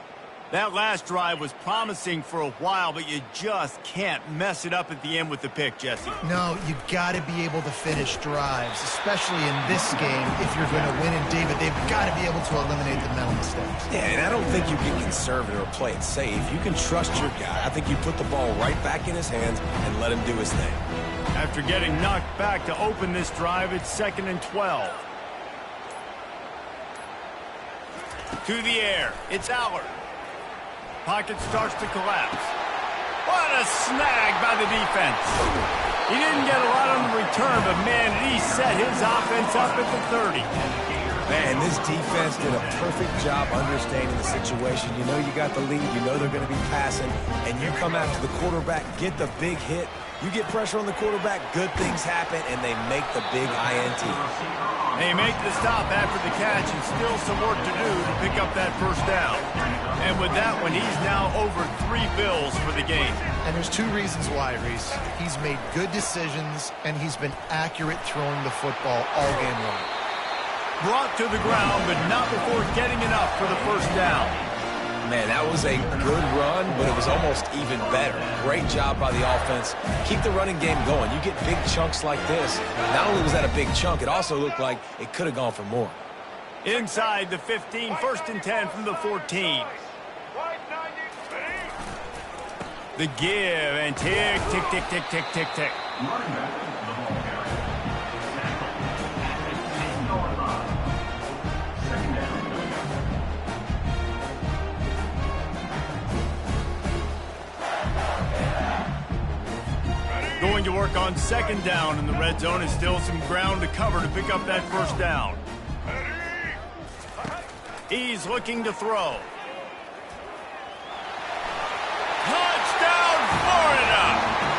Speaker 1: That last drive was promising for a while, but you just can't mess it up at the end with the pick, Jesse.
Speaker 2: No, you got to be able to finish drives, especially in this game. If you're going to win, and David, they've got to be able to eliminate the mental mistakes.
Speaker 3: Yeah, and I don't think you get conservative or play it safe. You can trust your guy. I think you put the ball right back in his hands and let him do his thing.
Speaker 1: After getting knocked back to open this drive, it's 2nd and 12. To the air, it's Allard. Pocket starts to collapse. What a snag by the defense. He didn't get a lot on the return, but man, he set his offense up at the 30.
Speaker 3: Man, this defense did a perfect job understanding the situation. You know you got the lead. You know they're going to be passing. And you come after the quarterback, get the big hit. You get pressure on the quarterback, good things happen, and they make the big INT.
Speaker 1: They make the stop after the catch and still some work to do to pick up that first down. And with that one, he's now over 3 bills for the game.
Speaker 2: And there's 2 reasons why, Reese. He's made good decisions, and he's been accurate throwing the football all game long.
Speaker 1: Brought to the ground, but not before getting enough for the first down.
Speaker 3: Man, that was a good run, but it was almost even better. Great job by the offense. Keep the running game going. You get big chunks like this. Not only was that a big chunk, it also looked like it could have gone for more.
Speaker 1: Inside the 15, 1st and 10 from the 14. The give and tick, tick, tick, tick, tick, tick, tick.
Speaker 5: Running back, the ball carrier. Second down.
Speaker 1: Going to work on second down in the red zone, and still some ground to cover to pick up that first down. He's looking to throw. Touchdown, Florida!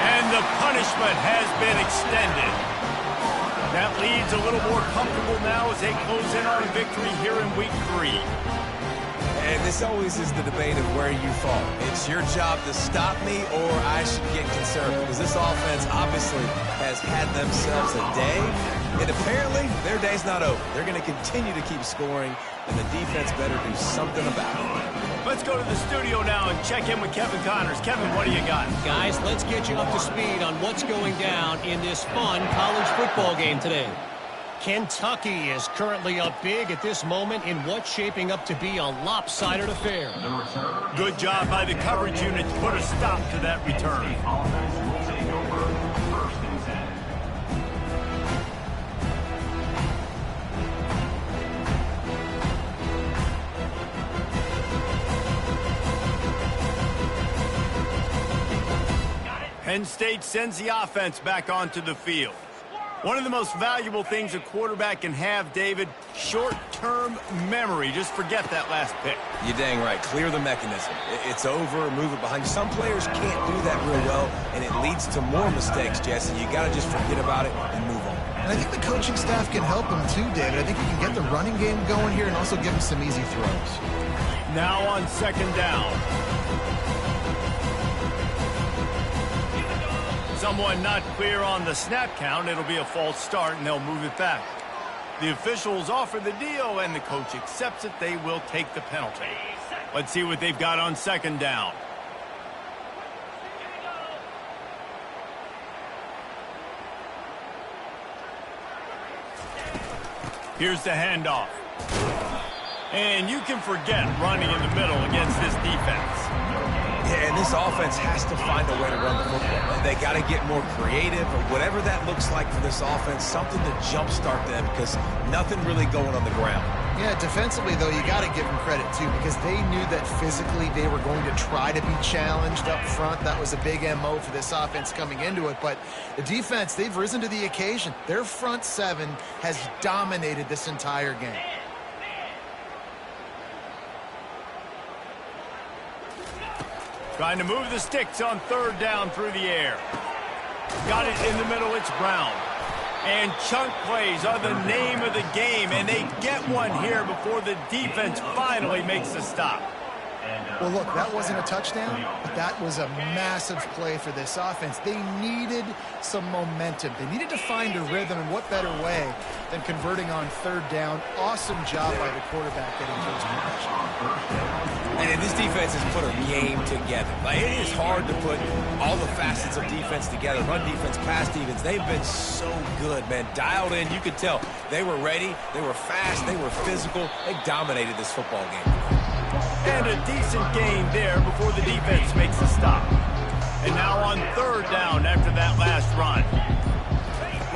Speaker 1: And the punishment has been extended. That leads a little more comfortable now as they close in on a victory here in week 3.
Speaker 3: And this always is the debate of where you fall. It's your job to stop me, or I should get concerned, because this offense obviously has had themselves a day, and apparently their day's not over. They're going to continue to keep scoring, and the defense better do something about it.
Speaker 1: Let's go to the studio now and check in with Kevin Connors. Kevin, what do you got?
Speaker 4: Guys, let's get you up to speed on what's going down in this fun college football game today. Kentucky is currently up big at this moment in what's shaping up to be a lopsided affair.
Speaker 1: Good job by the coverage unit to put a stop to that return.
Speaker 5: Offense will take over. First and 10.
Speaker 1: Penn State sends the offense back onto the field. One of the most valuable things a quarterback can have, David, short-term memory. Just forget that last pick.
Speaker 3: You're dang right. Clear the mechanism. It's over, move it behind you. Some players can't do that real well, and it leads to more mistakes, Jesse. You got to just forget about it and move on.
Speaker 2: And I think the coaching staff can help him too, David. I think he can get the running game going here and also give him some easy throws.
Speaker 1: Now on second down. Someone not clear on the snap count. It'll be a false start, and they'll move it back. The officials offer the deal, and the coach accepts it. They will take the penalty. Let's see what they've got on second down. Here's the handoff. And you can forget running in the middle against this defense.
Speaker 3: Yeah, and this offense has to find a way to run the football. They got to get more creative, or whatever that looks like for this offense, something to jumpstart them, because nothing really going on the ground.
Speaker 2: Yeah, defensively, though, you got to give them credit, too, because they knew that physically they were going to try to be challenged up front. That was a big MO for this offense coming into it. But the defense, they've risen to the occasion. Their front seven has dominated this entire game.
Speaker 1: Trying to move the sticks on third down through the air. Got it in the middle, it's Brown. And chunk plays are the name of the game, and they get one here before the defense finally makes the stop.
Speaker 2: Well, look, that wasn't a touchdown, but that was a massive play for this offense. They needed some momentum. They needed to find a rhythm, and what better way than converting on third down. Awesome job by the quarterback getting first possession.
Speaker 3: And this defense has put a game together. Like, it is hard to put all the facets of defense together. Run defense, pass defense. They've been so good, man. Dialed in. You could tell they were ready. They were fast. They were physical. They dominated this football game.
Speaker 1: And a decent gain there before the defense makes the stop. And now on third down after that last run.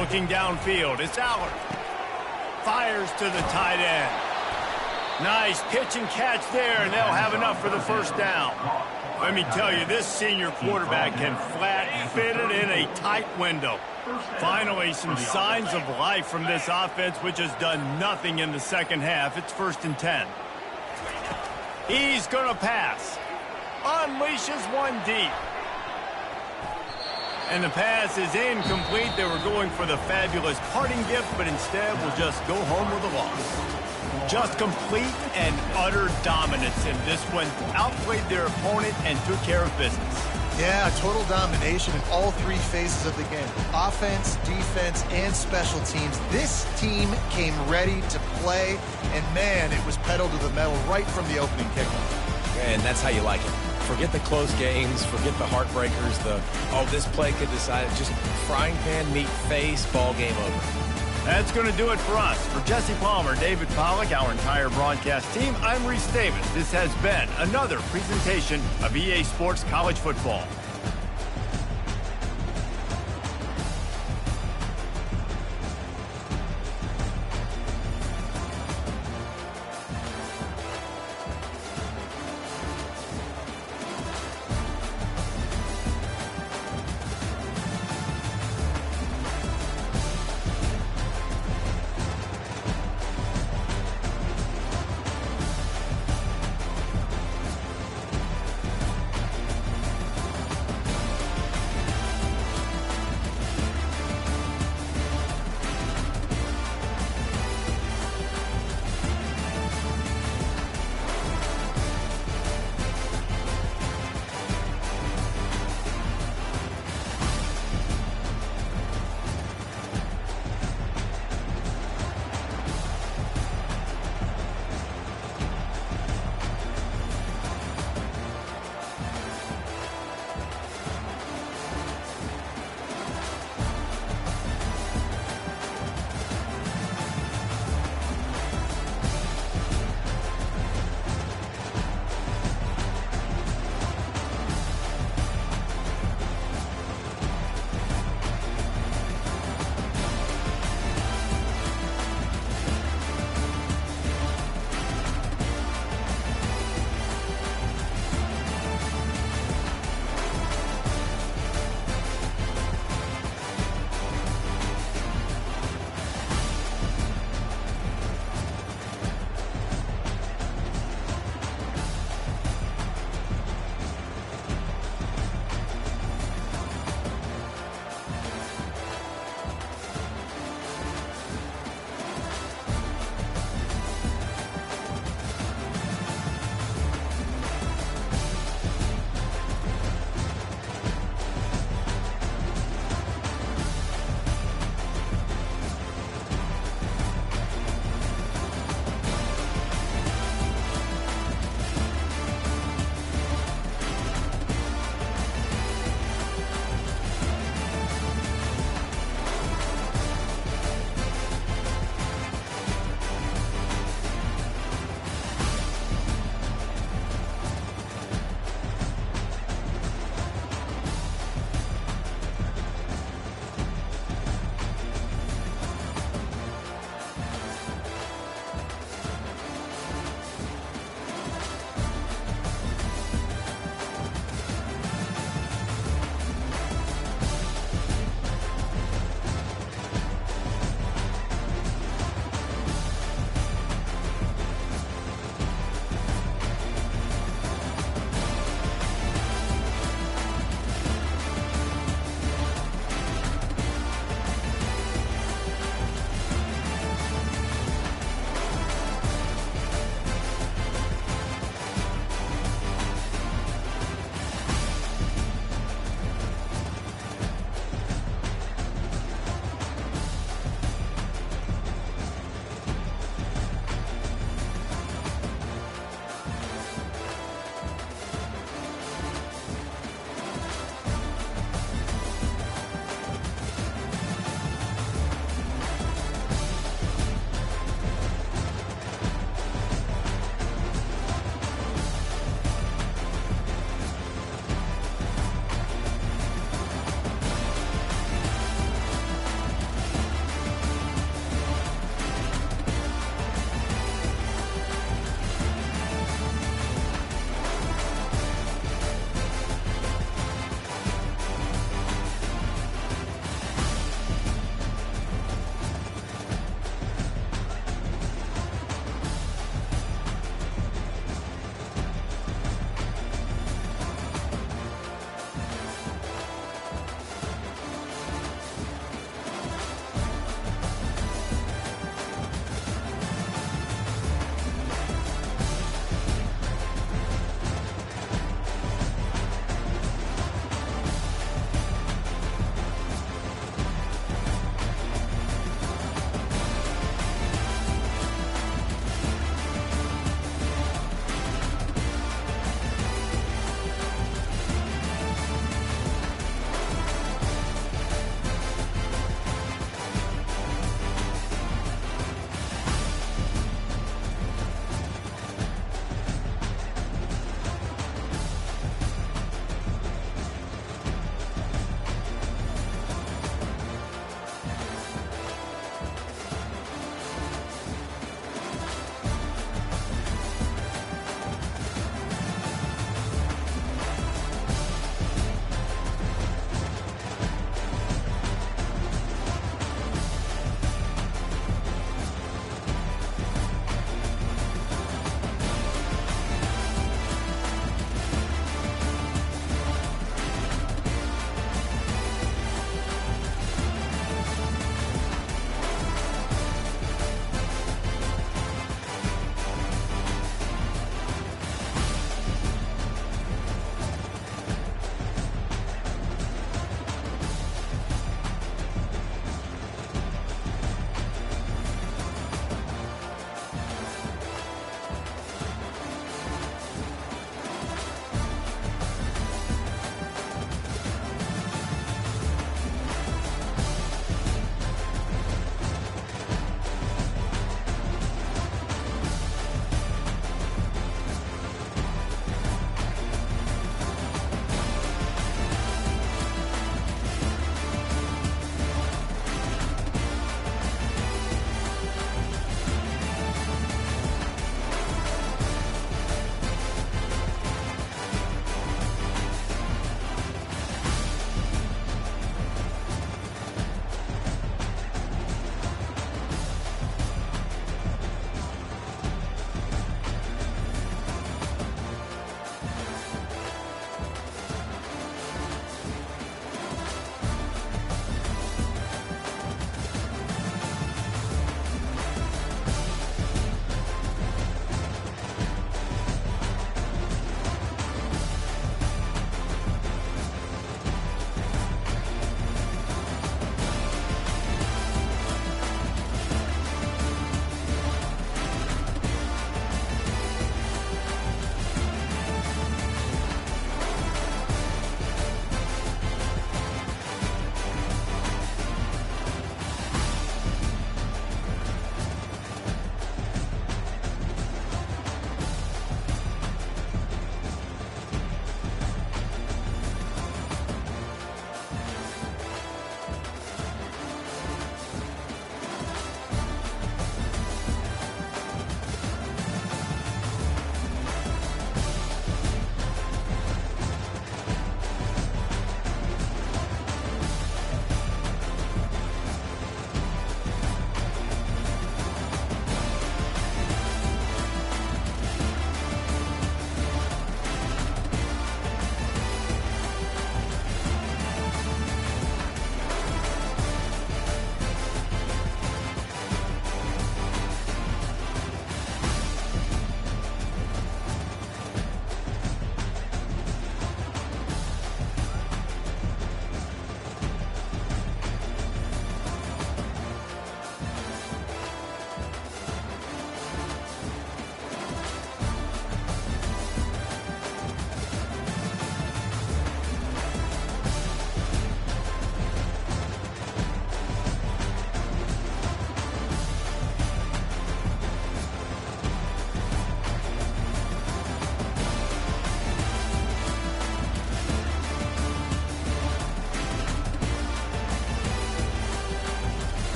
Speaker 1: Looking downfield, it's Allard. Fires to the tight end. Nice pitch and catch there, and they'll have enough for the first down. Let me tell you, this senior quarterback can flat fit it in a tight window. Finally, some signs of life from this offense, which has done nothing in the second half. It's 1st and 10. He's going to pass. Unleashes one deep. And the pass is incomplete. They were going for the fabulous parting gift, but instead will just go home with a loss. Just complete and utter dominance in this one. Outplayed their opponent and took care of business.
Speaker 2: Yeah, total domination in all three phases of the game. Offense, defense, and special teams. This team came ready to play, and man, it was pedal to the metal right from the opening kickoff.
Speaker 3: And that's how you like it. Forget the close games, forget the heartbreakers, this play could decide it. Just frying pan, meat face, ball game over.
Speaker 1: That's going to do it for us. For Jesse Palmer, David Pollack, our entire broadcast team, I'm Reese Davis. This has been another presentation of EA Sports College Football.